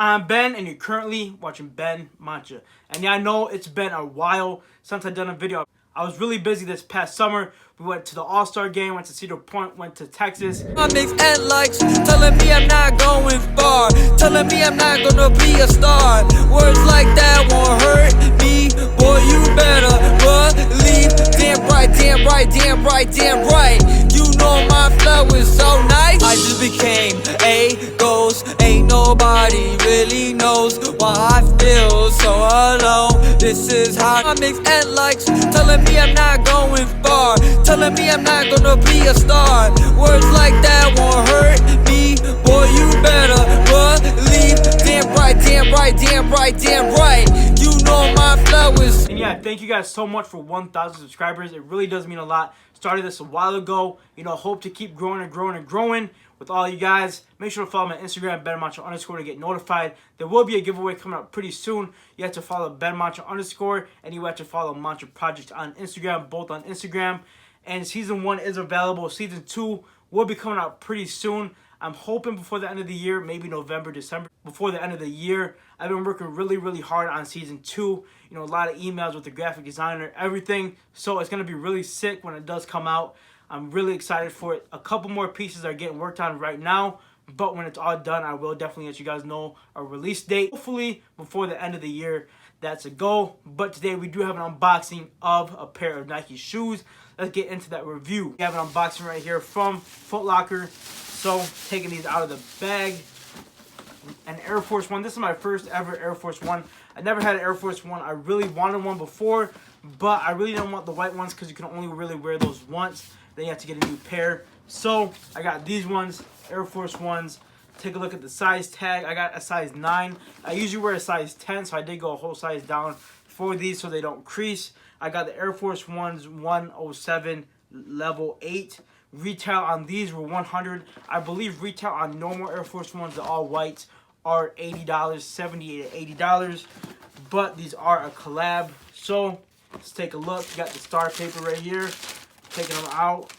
I'm Ben, and you're currently watching Ben Mancha. And yeah, I know it's been a while since I've done a video. I was really busy this past summer. We went to the All-Star game, went to Cedar Point, went to Texas. My mix and likes, telling me I'm not going far, telling me I'm not gonna be a star. Words like that won't hurt me, boy, you better believe. Damn right, damn right, damn right, damn right. You know my flow is so nice. I just became a ghost, ain't nobody really knows why I feel so alone. This is how my mix and likes, telling me I'm not going far, telling me I'm not gonna be a star. Words like that won't hurt me, boy, you better believe. Damn right, damn right, damn right, damn right. You know my flow is. And yeah, thank you guys so much for 1,000 subscribers. It really does mean a lot. Started this a while ago. You know, hope to keep growing and growing and growing with all you guys. Make sure to follow my Instagram, benmancha_, to get notified. There will be a giveaway coming up pretty soon. You have to follow benmancha_, and you have to follow Mancha Project on Instagram, both on Instagram. And season 1 is available. Season 2 will be coming out pretty soon. I'm hoping before the end of the year, maybe November, December, before the end of the year. I've been working really hard on season 2. You know, a lot of emails with the graphic designer, everything. So it's going to be really sick when it does come out. I'm really excited for it. A couple more pieces are getting worked on right now. But when it's all done, I will definitely let you guys know a release date. Hopefully before the end of the year. That's a goal. But today we do have an unboxing of a pair of Nike shoes. Let's get into that review. We have an unboxing right here from Foot Locker. So, taking these out of the bag. An Air Force One. This is my first ever Air Force One. I never had an Air Force One. I really wanted one before, but I really didn't want the white ones because you can only really wear those once. Then you have to get a new pair. So, I got these ones, Air Force Ones. Take a look at the size tag. I got a size 9. I usually wear a size 10, so I did go a whole size down for these so they don't crease. I got the Air Force Ones 107 level 8. Retail on these were $100. I believe retail on normal Air Force Ones, the all whites, are $80, $78 to $80. But these are a collab. So let's take a look. You got the star paper right here. Taking them out.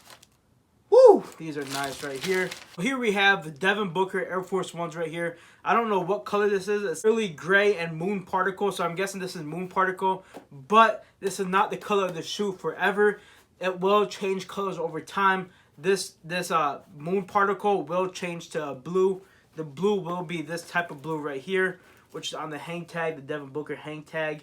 Woo! These are nice right here. Here we have the Devin Booker Air Force Ones right here. I don't know what color this is. It's really gray and moon particle, so I'm guessing this is moon particle. But this is not the color of the shoe forever. It will change colors over time. This moon particle will change to blue. The blue will be this type of blue right here, which is on the hang tag, the Devin Booker hang tag.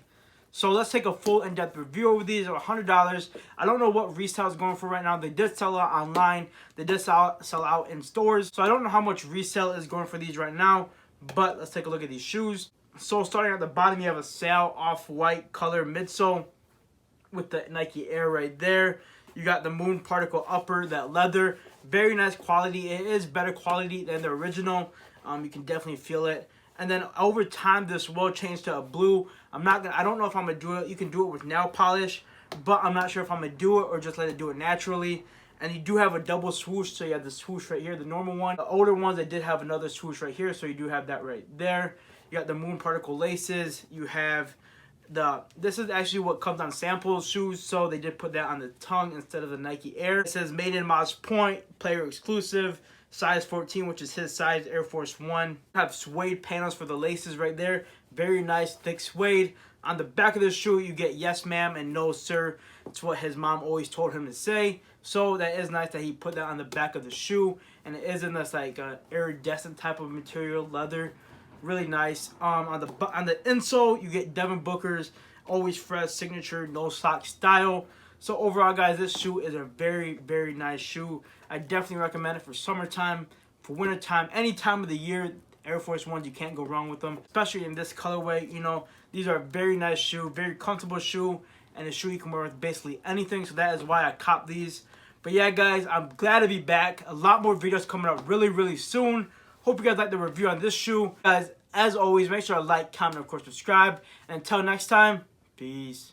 So let's take a full in-depth review over these. They're $100. I don't know what resale is going for right now. They did sell out online. They did sell out in stores. So I don't know how much resale is going for these right now. But let's take a look at these shoes. So starting at the bottom, you have a sail off-white color midsole with the Nike Air right there. You got the moon particle upper, that leather. Very nice quality. It is better quality than the original. You can definitely feel it. And then over time, this will change to a blue. I don't know if I'm gonna do it. You can do it with nail polish, but I'm not sure if I'm gonna do it or just let it do it naturally. And you do have a double swoosh, so you have the swoosh right here, the normal one. The older ones, they did have another swoosh right here, so you do have that right there. You got the moon particle laces. You have this is actually what comes on sample shoes, so they did put that on the tongue instead of the Nike Air. It says made in Moss Point, player exclusive, size 14, which is his size, Air Force One. Have suede panels for the laces right there. Very nice, thick suede. On the back of the shoe, you get yes ma'am and no sir. It's what his mom always told him to say. So that is nice that he put that on the back of the shoe. And it is in this like iridescent type of material, leather. Really nice. On the insole, you get Devin Booker's always fresh signature no sock style. So overall, guys, this shoe is a very nice shoe. I definitely recommend it for summertime, for wintertime, any time of the year. Air Force Ones, you can't go wrong with them, especially in this colorway. You know, these are a very nice shoe, very comfortable shoe, and a shoe you can wear with basically anything. So that is why I copped these. But yeah, guys, I'm glad to be back. A lot more videos coming out really soon. Hope you guys like the review on this shoe. Guys, as always, make sure to like, comment, and of course subscribe. And until next time, peace.